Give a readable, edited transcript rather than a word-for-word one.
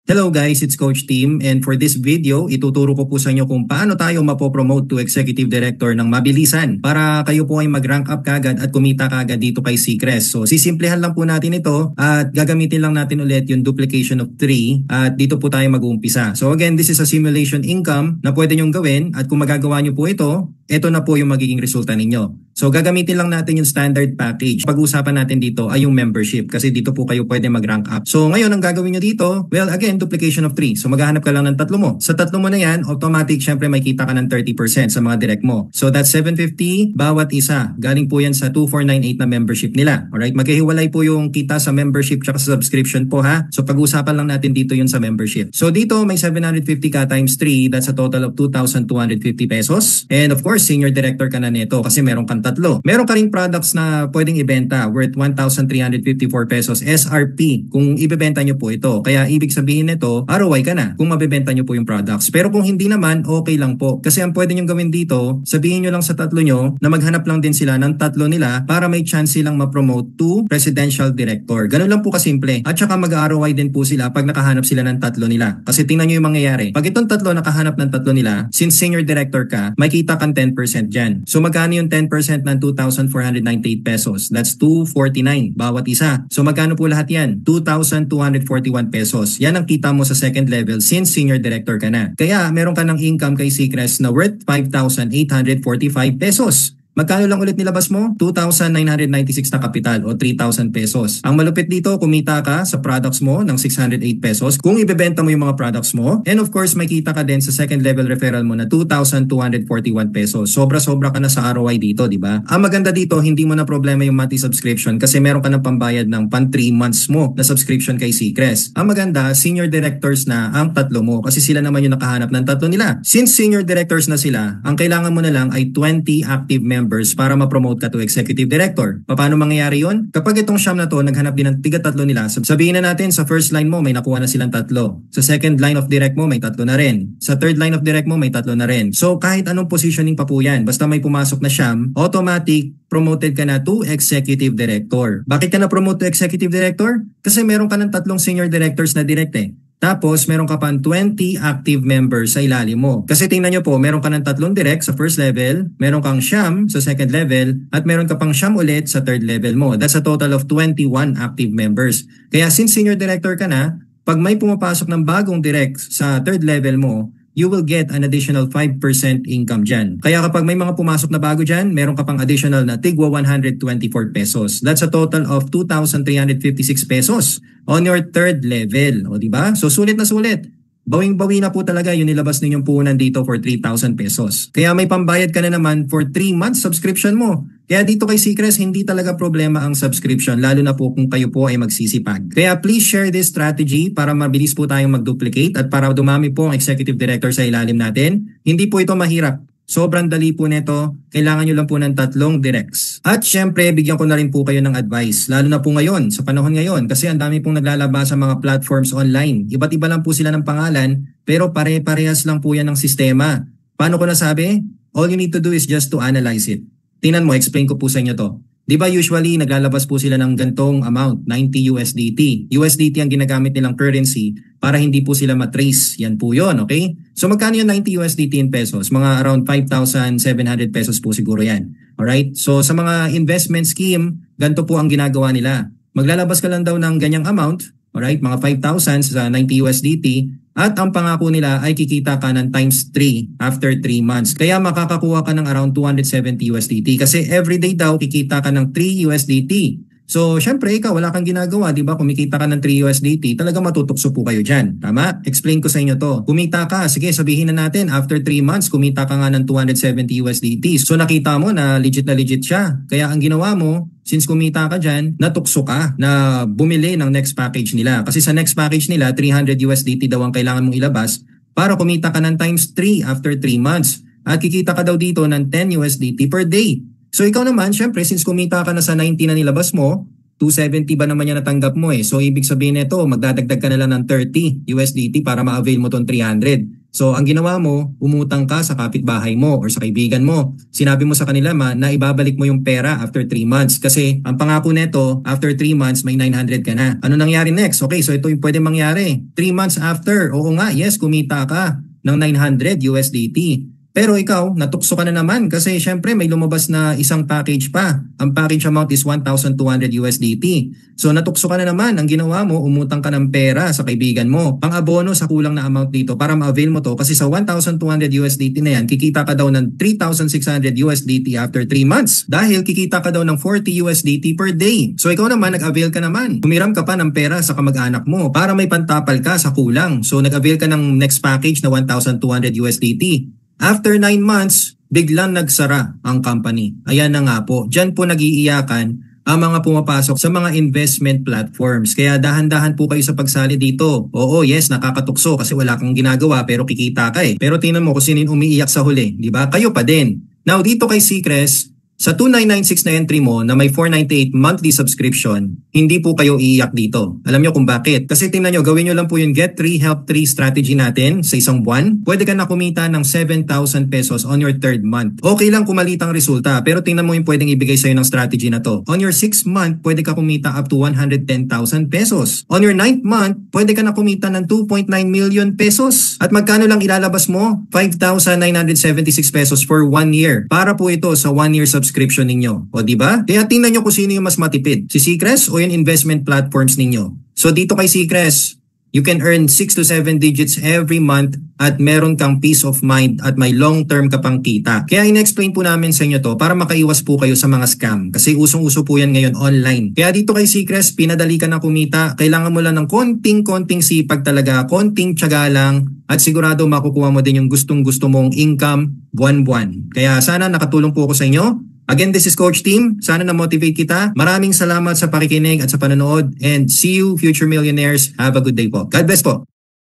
Hello guys, it's Coach Tim, and for this video, ituturo ko po sa inyo kung paano tayo mapopromote to Executive Director ng mabilisan para kayo po ay mag-rank up kagad at kumita kagad dito kay Seacrest. So sisimplihan lang po natin ito at gagamitin lang natin ulit yung duplication of 3 at dito po tayo mag-uumpisa. So again, this is a simulation income na pwede nyong gawin at kung magagawa nyo po ito na po yung magiging resulta ninyo. So gagamitin lang natin yung standard package. Pag-usapan natin dito ay yung membership kasi dito po kayo pwede mag-rank up. So ngayon ang gagawin nyo dito, well again, duplication of 3. So maghahanap ka lang ng tatlo mo. Sa tatlo mo na yan, automatic syempre may kita ka ng 30% sa mga direct mo. So that's 750 bawat isa. Galing po yan sa 2498 na membership nila. Alright, maghihiwalay po yung kita sa membership at sa subscription po ha. So pag-usapan lang natin dito yun sa membership. So dito may 750 ka times 3, that's a total of 2,250 pesos. And of course, senior director ka na nito kasi meron kang tatlo. Meron ka ring products na pwedeng ibenta worth 1,354 pesos SRP kung ibebenta nyo po ito. Kaya ibig sabihin nito, ROI ka na kung mabebenta nyo po yung products. Pero kung hindi naman, okay lang po. Kasi ang pwede nyo gawin dito, sabihin nyo lang sa tatlo nyo na maghanap lang din sila ng tatlo nila para may chance silang ma-promote to presidential director. Ganun lang po kasimple. At saka mag-ROI din po sila pag nakahanap sila ng tatlo nila. Kasi tingnan nyo yung mangyayari. Pag itong tatlo nakahanap ng tatlo nila, since senior director ka, may kita kang 10% dyan. So magkano yung 10% ng 2,498 pesos? That's 249 bawat isa. So magkano po lahat yan? 2,241 pesos. Yan ang kita mo sa second level since senior director ka na. Kaya meron ka ng income kay Seacrest na worth 5,845 pesos. Magkano lang ulit nilabas mo? 2,996 na kapital o 3,000 pesos. Ang malupit dito, kumita ka sa products mo ng 608 pesos kung ibebenta mo yung mga products mo. And of course, may kita ka din sa second level referral mo na 2,241 pesos. Sobra-sobra ka na sa ROI dito, di ba? Ang maganda dito, hindi mo na problema yung monthly subscription kasi meron ka ng pambayad ng pan 3 months mo na subscription kay Seacrest. Ang maganda, senior directors na ang tatlo mo kasi sila naman yung nakahanap ng tatlo nila. Since senior directors na sila, ang kailangan mo na lang ay 20 active members para ma-promote ka to executive director. Paano mangyayari yun? Kapag itong siyam na to, naghanap din ng tiga-tatlo nila. Sabihin na natin, sa first line mo, may nakuha na silang tatlo. Sa second line of direct mo, may tatlo na rin. Sa third line of direct mo, may tatlo na rin. So, kahit anong positioning pa po yan, basta may pumasok na siyam, automatic, promoted ka na to executive director. Bakit ka na-promote to executive director? Kasi meron ka ng tatlong senior directors na direct eh. Tapos, meron ka pang 20 active members sa ilalim mo. Kasi tingnan nyo po, meron ka ng tatlong direct sa first level, meron kang siyam sa second level, at meron ka pang siyam ulit sa third level mo. That's a total of 21 active members. Kaya since senior director ka na, pag may pumapasok ng bagong direct sa third level mo, you will get an additional 5% income dyan. Kaya kapag may mga pumasok na bago dyan, meron ka pang additional na tigwa 124 pesos. That's a total of 2,356 pesos on your third level. O diba? So sulit na sulit. Bawing-bawi na po talaga yung nilabas ninyong puhunan dito for 3,000 pesos. Kaya may pambayad ka na naman for 3 months subscription mo. Kaya dito kay Seacrest, hindi talaga problema ang subscription, lalo na po kung kayo po ay magsisipag. Kaya please share this strategy para mabilis po tayong mag-duplicate at para dumami po ang executive director sa ilalim natin. Hindi po ito mahirap. Sobrang dali po nito, kailangan nyo lang po ng tatlong directs. At syempre, bigyan ko na rin po kayo ng advice, lalo na po ngayon, sa panahon ngayon, kasi ang dami pong naglalabas sa mga platforms online. Iba't iba lang po sila ng pangalan, pero pare-parehas lang po yan ng sistema. Paano ko nasabi? All you need to do is just to analyze it. Tingnan mo, explain ko po sa inyo to. Di ba usually naglalabas po sila ng gantong amount, 90 USDT. USDT ang ginagamit nilang currency para hindi po sila matrace. Yan po yun, okay? So magkano yung 90 USDT in pesos? Mga around 5,700 pesos po siguro yan. Alright? So sa mga investment scheme, ganito po ang ginagawa nila. Maglalabas ka lang daw ng ganyang amount, alright? Mga 5,000 sa 90 USDT. At ang pangako nila ay kikita ka ng times 3 after 3 months. Kaya makakakuha ka ng around 270 USDT. Kasi everyday daw kikita ka ng 3 USDT. So, syempre, ikaw, wala kang ginagawa, di ba? Kumikita ka ng 3 USDT, talaga matutukso po kayo dyan. Tama? Explain ko sa inyo to. Kumita ka, sige, sabihin na natin, after 3 months, kumita ka nga ng 270 USDT. So, nakita mo na legit siya. Kaya ang ginawa mo, since kumita ka dyan, natukso ka na bumili ng next package nila. Kasi sa next package nila, 300 USDT daw ang kailangan mong ilabas para kumita ka ng times 3 after 3 months. At kikita ka daw dito ng 10 USDT per day. So ikaw naman, syempre, since kumita ka na sa 90 na nilabas mo, 270 ba naman yan natanggap mo So ibig sabihin nito, magdadagdag ka na lang ng 30 USDT para ma-avail mo tong 300. So ang ginawa mo, umutang ka sa kapitbahay mo or sa kaibigan mo. Sinabi mo sa kanila na ibabalik mo yung pera after 3 months. Kasi ang pangako nito, after 3 months may 900 ka na. Ano nangyari next? Okay, so ito yung pwede mangyari. 3 months after, oo nga, yes, kumita ka ng 900 USDT. Pero ikaw, natukso ka na naman kasi syempre may lumabas na isang package pa. Ang package amount is 1,200 USDT. So natukso ka na naman. Ang ginawa mo, umutang ka ng pera sa kaibigan mo. Pang-abono sa kulang na amount dito para ma-avail mo to. Kasi sa 1,200 USDT na yan, kikita ka daw ng 3,600 USDT after 3 months. Dahil kikita ka daw ng 40 USDT per day. So ikaw naman, nag-avail ka naman. Humiram ka pa ng pera sa kamag-anak mo para may pantapal ka sa kulang. So nag-avail ka ng next package na 1,200 USDT. After 9 months, biglang nagsara ang company. Ayan na nga po. Diyan po nag-iiyakan ang mga pumapasok sa mga investment platforms. Kaya dahan-dahan po kayo sa pagsali dito. Oo, yes, nakakatukso kasi wala kang ginagawa pero kikita ka Pero tingnan mo kung sino yung umiiyak sa huli. Di ba? Kayo pa din. Now dito kay Seacrest, sa 2996 na entry mo na may 498 monthly subscription, hindi po kayo iiyak dito. Alam nyo kung bakit? Kasi tingnan nyo, gawin nyo lang po yung Get 3, Help 3 strategy natin sa isang buwan. Pwede ka na kumita ng 7,000 pesos on your 3rd month. Okay lang kumalitang resulta, pero tingnan mo yung pwedeng ibigay sa'yo ng strategy na to. On your 6th month, pwede ka kumita up to 110,000 pesos. On your 9th month, pwede ka na kumita ng 2.9 million pesos. At magkano lang ilalabas mo? 5,976 pesos for 1 year. Para po ito sa 1 year subscription ninyo. O di ba? Kaya tingnan nyo kung sino yung mas matipid. Si Seacrest o yung investment platforms ninyo. So dito kay Seacrest, you can earn 6 to 7 digits every month at meron kang peace of mind at may long-term ka pang kita. Kaya in-explain po namin sa inyo to para makaiwas po kayo sa mga scam. Kasi usong-uso po yan ngayon online. Kaya dito kay Seacrest, pinadali ka na kumita. Kailangan mo lang ng konting sipag talaga, konting tiyaga lang at sigurado makukuha mo din yung gustong-gusto mong income buwan-buwan. Kaya sana nakatulong po ako sa inyo. Again, this is Coach Team. Sana na-motivate kita. Maraming salamat sa pakikinig at sa panonood. And see you, future millionaires. Have a good day po. God bless po.